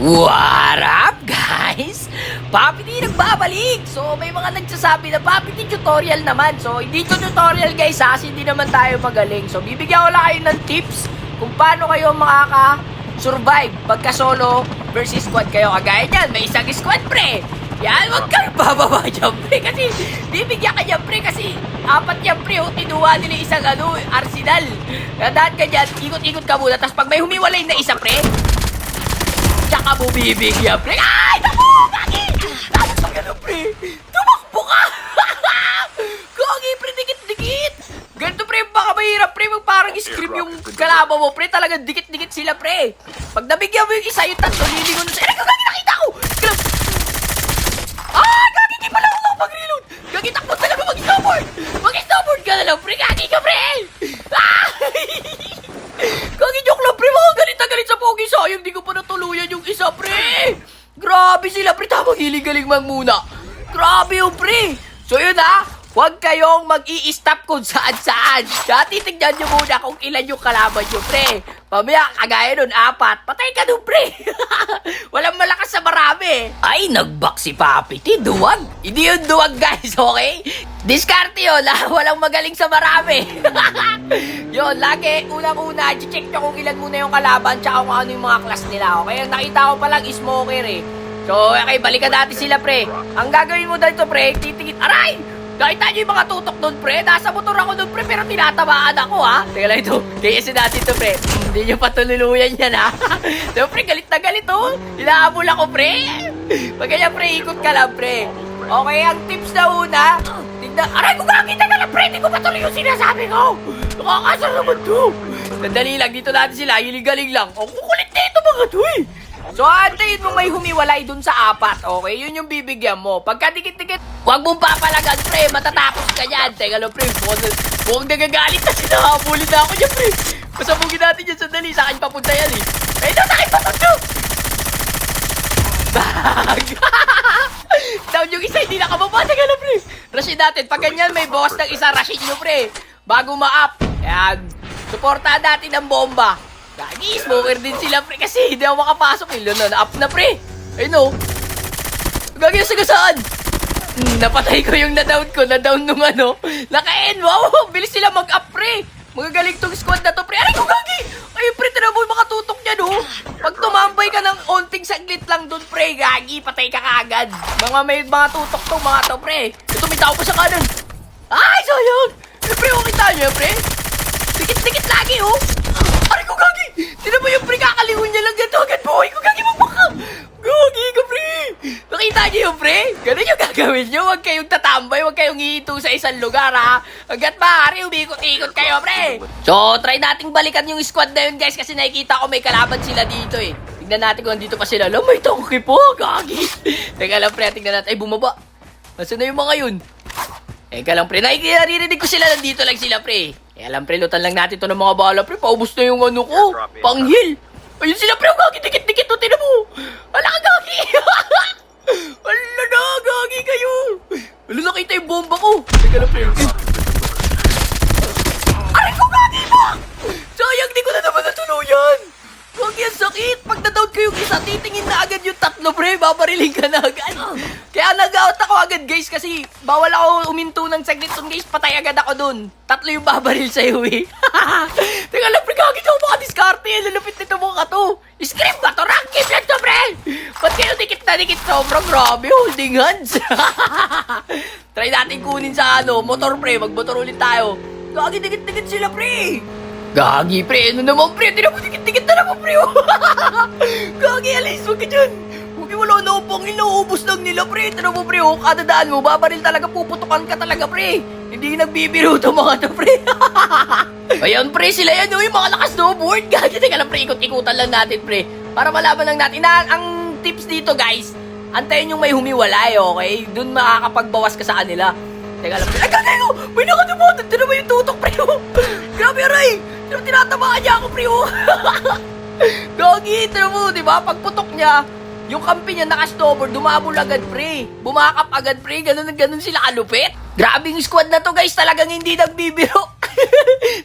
What up, guys? Papi D nagbabalik! So, may mga nagsasabi na Papi D tutorial naman. So, hindi ko tutorial guys ha, kasi hindi naman tayo magaling. So, bibigyan ko lang kayo ng tips kung paano kayo makaka-survive pagka solo versus squad kayo. Kagaya niyan, may isang squad pre. Yan, huwag kayo bababa dyan pre. Kasi, bibigyan ka dyan pre kasi apat yan pre, tinuha nila isang arsenal. Tandaan ka dyan, ikot-ikot ka muna. Tapos pag may humiwalay na isa pre, tsaka mo bibigyan, pre. Ay! Naku! Gagi! Ano sa gano'n, pre? Tumakbo ka! Gagi, pre. Dikit-dikit! Ganito, pre. Baka mahirap, pre. Parang scream yung kalaban mo, pre. Talagang dikit-dikit sila, pre. Pag nabigyan mo yung isa, yung tatlo, lilingon na sa... Ay, gagi, nakita ko! Ah! Gagi, di pala ako mag-reload! Gagi, takbo talaga mag-snowboard! Mag-snowboard ka na lang, pre. Gagi ka, pre! Ah! Gagi, joke lang, pre. Mga galit na galit sa pogi. Sayang, di ko pa natuluyan yung isa, pre. Grabe sila, pre. Tamang hiling-galing man muna. Grabe yung pre. So, yun ha. Huwag kayong mag-i-stop kung saan-saan. Kaya titignan nyo muna kung ilan yung kalaban nyo, pre. Mamaya, kagaya nun, 4. Patay ka nun, pre. Walang malakas sa marami. Ay, nag-back si Papi T. Duwag. Hindi yun duwag, guys, okay? Diskarte yun, ha? Walang magaling sa marami. Yun, lagi, unang-una, check nyo kung ilan muna yung kalaban tsaka kung ano yung mga class nila, okay? Ang nakita ko palang smoker, eh. So, okay, balikan natin sila, pre. Ang gagawin mo dito, pre, titingin. Aray! Nakita nyo yung mga tutok doon, pre. Nasa motor ako doon, pre, pero tinatamaan ako, ha? Teka lang ito. KS natin to, pre. Hindi nyo patululuyan yan, ha? So, pre, galit na galit, oh. Hinahabol ako, pre. Pag ganyan, pre, ikot ka lang, pre. Okay, ang tips na una, tignan. Aray, kung kakita ka lang, pre. Hindi ko patuloy yung sinasabi ko. Nakakasal naman to. Sandali lang, dito natin sila. Hiling-galing lang. Oh, kukulit na ito, mga to, eh. So, antayin mo may humiwalay dun sa 4, okay? Yun yung bibigyan mo. Pagka dikit-dikit, huwag mong papalagan, pre. Matatapos ka yan. Teka lang, pre. Mukhang nagagalit na sinahabulin na ako niya, pre. Pasabugin natin yan sandali. Sa akin papunta yan, eh. Ay, doon, sa akin papunta. Bag! Down yung isa, hindi nakababa. Teka lang, pre. Rushin natin. Pag ganyan, may boss ng isa, rushin nyo, pre. Bago ma-up. Ayan. Supportahan natin ang bomba. Gagi, smoker din sila, pre, kasi hindi ako makapasok. Ilan na, up na, pre. Ayun, no. Gagi, nasagasaan. Napatay ko yung na-down ko. Na-down nung ano. Naka-end, wow. Bilis sila mag-up, pre. Magagaling tong squad na to, pre. Aray ko, gagi. Ayun, pre, tinabo yung makatutok niya, no. Pag tumambay ka ng onting saglit lang dun, pre, gagi, patay ka kaagad. May mga tutok to, mga to, pre. Ito, may tao pa sa kanan. Ay, sayang. Eh, pre, okay tayo, pre. Dikit-dikit lagi, oh. Aray ko, gagi! Tinan mo yung pre, kakalingon niya lang ganito agad, boy! Ko, gagi, magbaka! Gagi ka, pre! Nakita niyo yung pre? Ganun yung gagawin niyo. Huwag kayong tatambay, huwag kayong hihinto sa isang lugar, ha? Hanggat maaari, umikot-ikot kayo, pre! So, try nating balikan yung squad na yun, guys, kasi nakikita ko may kalaban sila dito, eh. Tignan natin kung dito pa sila. Alam, may tangki po, gagi! Teka lang, pre, tignan natin. Ay, bumaba! Nasaan na yung mga yun? Teka lang, pre, naririnig ko sila, nandito lang sila, pre. Eh, alam, pre, lutan lang natin to ng mga bala, pre. Paubos na yung ano ko. Panghil. Ayun sila, pre. Gagi, dikit-dikit to. Tinan mo. Wala ka, gagi. Wala na, gagi kayo. Wala, nakita yung bomba ko. Teka lang, pre. Aray ko, gagi mo. Sayang, di ko na naman natuluyan. Gagi, ang sakit. Pag na-down ko yung isa, titingin na agad yung tatlo, pre. Babariling ka na agad. Kaya nag-out ako agad, guys, kasi bawal ako uminto ng saglit dun, guys. Patay agad ako dun. Tatlo yung babaril sa'yo, eh. Teka lang, pre, gagawin ako makadiskarte. Lalapit nito mga to. Scream ba to? Rank game lang to, pre. Ba't kayo dikit na dikit? Sobrang grabe, holding hands. Try natin kunin sa motor, pre. Magmotor ulit tayo. Gagi, dikit-dikit sila, pre. Gagi, pre. Ano naman, pre? Tinan mo, dikit-dikit na naman, pre. Gagi, alis. Huwag ka dyan. Wala na upang inuubos lang nila, pre. Tinan mo, pre, kada daan mo, babaril talaga, puputukan ka talaga, pre. Hindi nagbibiro to mga to, pre. Ayan, pre, sila yan, yung mga naka-snowboard. Gagi, teka lang, pre, ikot-ikutan lang natin, pre. Para malaman lang natin na ang tips dito, guys, antayin yung may humiwalay, okay? Doon makakapagbawas ka sa kanila. Teka lang, pre. Ay, gagay ko! May nakatumotan. Tinan mo yung tutok, pre. Grabe, aray. Tinatamaan niya ako, pre. Gagi, tinan mo, di ba? Pagputok niya, yung kampi niya naka-snowboard, dumabol agad, pre. Bumakap agad, pre. Ganun sila kalupit. Grabe yung squad na to, guys. Talagang hindi nagbibiro.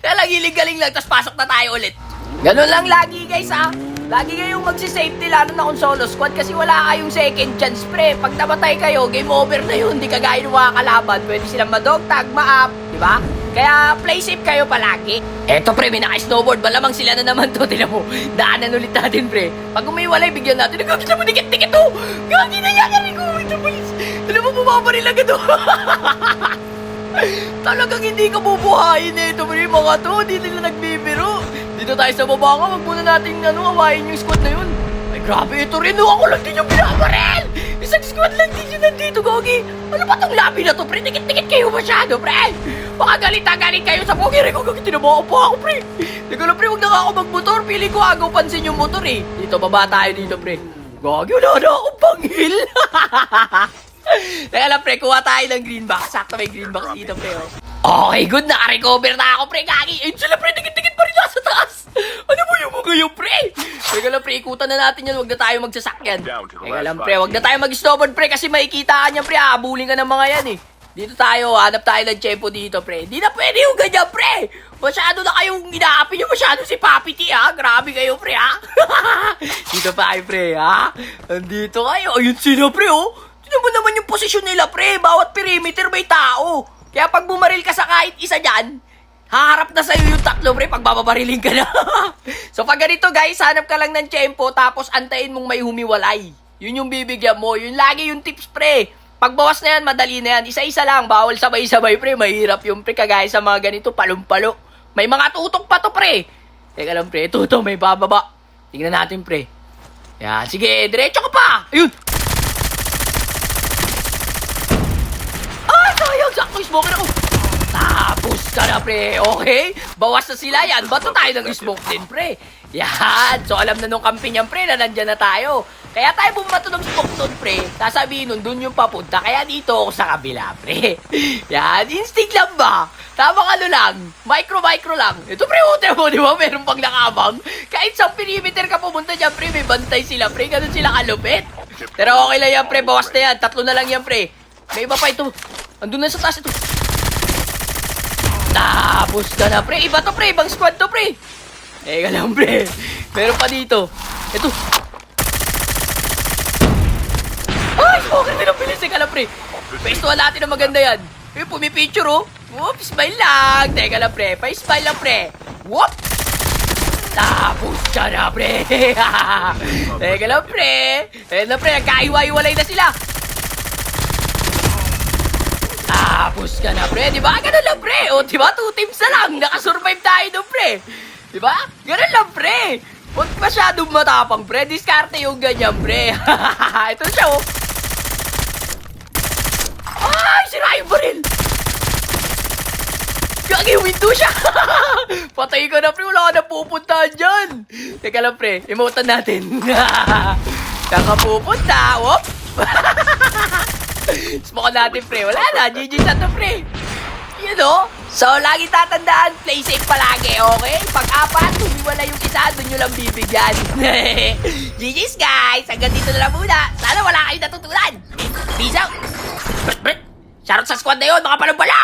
Talagang hilig-galing lang. Tapos pasok na tayo ulit. Ganun lang lagi, guys, ha. lagi kayong magsisafety lalo na kung solo squad kasi wala kayong second chance, pre. Pag namatay kayo, game over na yun. Di kagaya ng mga kalaban. Pwede silang ma-dog tag, ma-up, di ba? Kaya play safe kayo palagi. Eto, pre, may naka-snowboard. Malamang sila na naman to. Tinan mo, daanan ulit natin, pre. Pag umiwalay, bigyan natin. Nagkakita mo, dikit-dikit to. Gagi na yan, kami ko. Ito, polis. Tinan mo, bumabaril agad to. Talagang hindi ka bubuhayin eh. Ito, pre, mga to. Hindi nila nagbibiro. Dito tayo sa baba ka. Wag muna natin, awayin yung squad na yun. Ay, grabe, ito rin. Ako lang din yung binabaril. Isang squad lang din yun nandito, Gogi. Ano ba tong labi na to, pre? Dikit-dikit kayo masyado, pre. Baka galit kayo sa pogiri ko. Gogi, tinabaho po ako, pre. Teka lang, pre, huwag na ako magmotor. Pili ko agaw pansin yung motor, eh. Dito, baba tayo dito, pre. Gogi, wala na akong panghil. Teka lang, pre, kuha tayo ng green box. Sakto may green box dito, pre, oh. Okay, good. Naka-recover na ako, pre. Gagi. Ayun sila, pre. Dikit-dikit pa rin nasa taas. Ano mo yung mga yung, pre? Teka lang, pre. Ikutan na natin yan. Huwag na tayo magsasakyan. Teka lang, pre. Huwag na tayo mag-snowboard, pre. Kasi makikita ka niyan, pre. Habulin ka ng mga yan, eh. Dito tayo. Hanap tayo ng tempo dito, pre. Di na pwede yung ganyan, pre. Masyado na kayong inaapin nyo. Masyado si Papi T, ha? Grabe kayo, pre, ha? Dito pa kayo, pre, ha? Nandito kayo. Ayun sila, pre, oh. Tignan mo naman yung posisyon nila, pre. Bawat perimeter may tao. Kaya pag bumaril ka sa kahit isa dyan, haharap na sa'yo yung tatlo, pre, pag bababariling ka na. So pag ganito, guys, hanap ka lang ng tiyempo, tapos antayin mong may humiwalay. Yun yung bibigyan mo. Yun lagi yung tips, pre. Pag bawas na yan, madali na yan. Isa-isa lang, bawal sabay-sabay, pre. Mahirap yung, pre, kagaya sa mga ganito, palumpalo. May mga tutok pa to, pre. Teka lang, pre. Ito, may bababa. Tingnan natin, pre. Yan, sige, diretso ka pa. Ayun. Sayang, sakto smoke na ako. Tapos ka na, pre. Okay? Bawas na sila yan. Bato tayo ng smoke din, pre. Yan. So, alam na nung kampi niyan, pre, na nandyan na tayo. Kaya tayo bumato ng smoke doon, pre. Sasabihin nun, dun yung papunta. Kaya dito ako sa kabila, pre. Yan. Instinct lang ba? Tamang ano lang. Micro lang. Ito, pre, hotel mo, di ba? Meron pang nakabang. Kahit sa perimeter ka pumunta dyan, pre, may bantay sila, pre. Ganun sila kalupit. Pero okay lang yan, pre. Bawas na yan. 3 na lang yan, pre. May iba pa ito. Andun na sa taas ito. Tapos ka na, pre. Iba to, pre. Ibang squad to, pre. Teka lang, pre. Meron pa dito. Ito. Ay, okay din ang bilis. Teka lang, pre. Pestuhan natin ang maganda yan. Pumipicture, oh. Whoop, smile lang. Teka lang, pre. Pa-smile lang, pre. Whoop. Tapos ka na, pre. Teka lang, pre. Ayan na, pre. Nagkaiwa-iwalay na sila. Tapos ka na, pre. Diba? Ganun lang, pre. O, diba? 2 teams na lang. Nakasurvive tayo doon, pre. Diba? Ganun lang, pre. Huwag masyadong matapang, pre. Diskarte yung ganyan, pre. Ito siya, oh. Ay, sira yung baril. Gagi, window siya. Patay ka na, pre. Wala ka na pupuntahan dyan. Teka lang, pre. Emotan natin. Nakapupunta. Whoop. Smoke natin, pre. Wala na. GG na to, pre. You know? So, lagi tatandaan, play safe palagi, okay? Pag-apat, humiwala yung isa, doon nyo lang bibigyan. GG's, guys. Hanggang dito na lang muna. Sana wala kayong natutunan. Peace out. Shoutout sa squad na yun, mga palumbala.